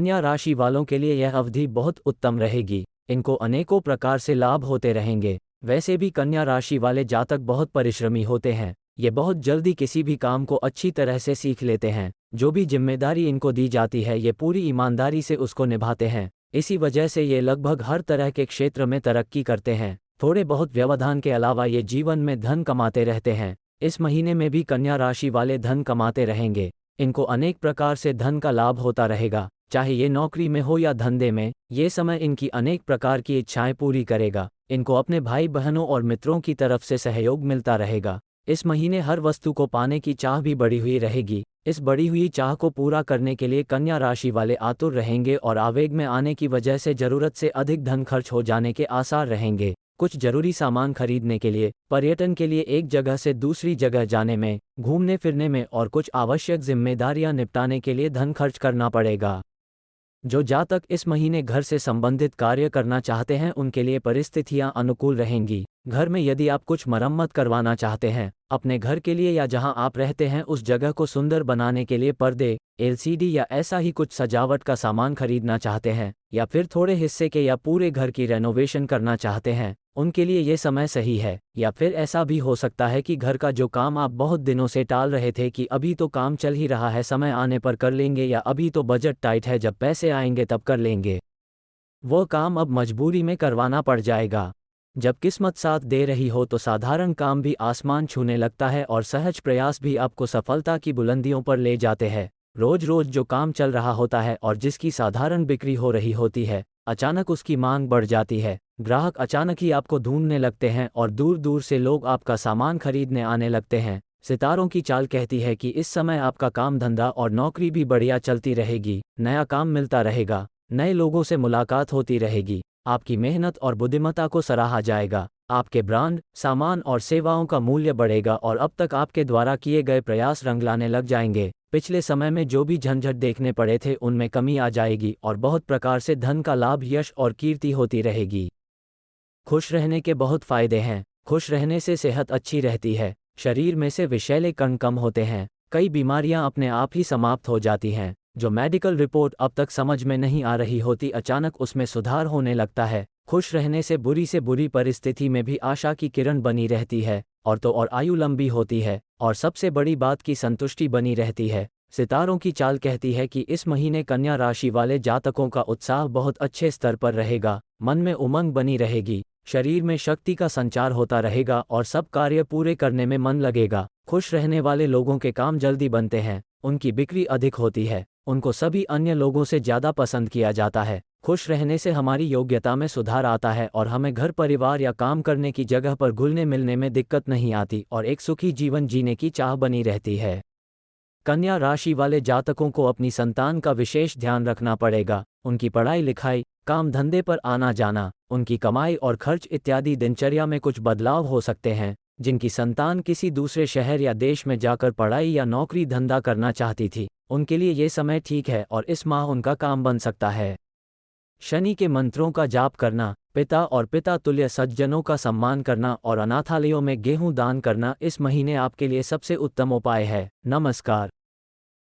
कन्या राशि वालों के लिए यह अवधि बहुत उत्तम रहेगी। इनको अनेकों प्रकार से लाभ होते रहेंगे। वैसे भी कन्या राशि वाले जातक बहुत परिश्रमी होते हैं। ये बहुत जल्दी किसी भी काम को अच्छी तरह से सीख लेते हैं। जो भी जिम्मेदारी इनको दी जाती है ये पूरी ईमानदारी से उसको निभाते हैं। इसी वजह से ये लगभग हर तरह के क्षेत्र में तरक्की करते हैं। थोड़े बहुत व्यवधान के अलावा ये जीवन में धन कमाते रहते हैं। इस महीने में भी कन्या राशि वाले धन कमाते रहेंगे। इनको अनेक प्रकार से धन का लाभ होता रहेगा, चाहे ये नौकरी में हो या धंधे में। ये समय इनकी अनेक प्रकार की इच्छाएं पूरी करेगा। इनको अपने भाई बहनों और मित्रों की तरफ से सहयोग मिलता रहेगा। इस महीने हर वस्तु को पाने की चाह भी बढ़ी हुई रहेगी। इस बढ़ी हुई चाह को पूरा करने के लिए कन्या राशि वाले आतुर रहेंगे और आवेग में आने की वजह से जरूरत से अधिक धन खर्च हो जाने के आसार रहेंगे। कुछ जरूरी सामान खरीदने के लिए, पर्यटन के लिए एक जगह से दूसरी जगह जाने में, घूमने फिरने में और कुछ आवश्यक जिम्मेदारियां निपटाने के लिए धन खर्च करना पड़ेगा। जो जातक इस महीने घर से संबंधित कार्य करना चाहते हैं उनके लिए परिस्थितियां अनुकूल रहेंगी। घर में यदि आप कुछ मरम्मत करवाना चाहते हैं, अपने घर के लिए या जहां आप रहते हैं उस जगह को सुंदर बनाने के लिए पर्दे, एलसीडी या ऐसा ही कुछ सजावट का सामान खरीदना चाहते हैं, या फिर थोड़े हिस्से के या पूरे घर की रेनोवेशन करना चाहते हैं, उनके लिए ये समय सही है। या फिर ऐसा भी हो सकता है कि घर का जो काम आप बहुत दिनों से टाल रहे थे कि अभी तो काम चल ही रहा है, समय आने पर कर लेंगे, या अभी तो बजट टाइट है, जब पैसे आएंगे तब कर लेंगे, वो काम अब मजबूरी में करवाना पड़ जाएगा। जब किस्मत साथ दे रही हो तो साधारण काम भी आसमान छूने लगता है और सहज प्रयास भी आपको सफलता की बुलंदियों पर ले जाते हैं। रोज रोज जो काम चल रहा होता है और जिसकी साधारण बिक्री हो रही होती है, अचानक उसकी मांग बढ़ जाती है। ग्राहक अचानक ही आपको ढूंढने लगते हैं और दूर दूर से लोग आपका सामान खरीदने आने लगते हैं। सितारों की चाल कहती है कि इस समय आपका काम धंधा और नौकरी भी बढ़िया चलती रहेगी। नया काम मिलता रहेगा, नए लोगों से मुलाकात होती रहेगी, आपकी मेहनत और बुद्धिमत्ता को सराहा जाएगा। आपके ब्रांड, सामान और सेवाओं का मूल्य बढ़ेगा और अब तक आपके द्वारा किए गए प्रयास रंग लाने लग जाएंगे। पिछले समय में जो भी झंझट देखने पड़े थे उनमें कमी आ जाएगी और बहुत प्रकार से धन का लाभ, यश और कीर्ति होती रहेगी। खुश रहने के बहुत फायदे हैं। खुश रहने से सेहत अच्छी रहती है, शरीर में से विषैले कण कम होते हैं, कई बीमारियां अपने आप ही समाप्त हो जाती हैं। जो मेडिकल रिपोर्ट अब तक समझ में नहीं आ रही होती, अचानक उसमें सुधार होने लगता है। खुश रहने से बुरी परिस्थिति में भी आशा की किरण बनी रहती है, और तो और आयु लंबी होती है, और सबसे बड़ी बात की संतुष्टि बनी रहती है। सितारों की चाल कहती है कि इस महीने कन्या राशि वाले जातकों का उत्साह बहुत अच्छे स्तर पर रहेगा, मन में उमंग बनी रहेगी, शरीर में शक्ति का संचार होता रहेगा और सब कार्य पूरे करने में मन लगेगा। खुश रहने वाले लोगों के काम जल्दी बनते हैं, उनकी बिक्री अधिक होती है, उनको सभी अन्य लोगों से ज़्यादा पसंद किया जाता है। खुश रहने से हमारी योग्यता में सुधार आता है और हमें घर परिवार या काम करने की जगह पर घुलने मिलने में दिक्कत नहीं आती और एक सुखी जीवन जीने की चाह बनी रहती है। कन्या राशि वाले जातकों को अपनी संतान का विशेष ध्यान रखना पड़ेगा। उनकी पढ़ाई लिखाई, काम धंधे पर आना जाना, उनकी कमाई और खर्च इत्यादि दिनचर्या में कुछ बदलाव हो सकते हैं। जिनकी संतान किसी दूसरे शहर या देश में जाकर पढ़ाई या नौकरी धंधा करना चाहती थी, उनके लिए ये समय ठीक है और इस माह उनका काम बन सकता है। शनि के मंत्रों का जाप करना, पिता और पिता तुल्य सज्जनों का सम्मान करना और अनाथालयों में गेहूं दान करना इस महीने आपके लिए सबसे उत्तम उपाय है। नमस्कार।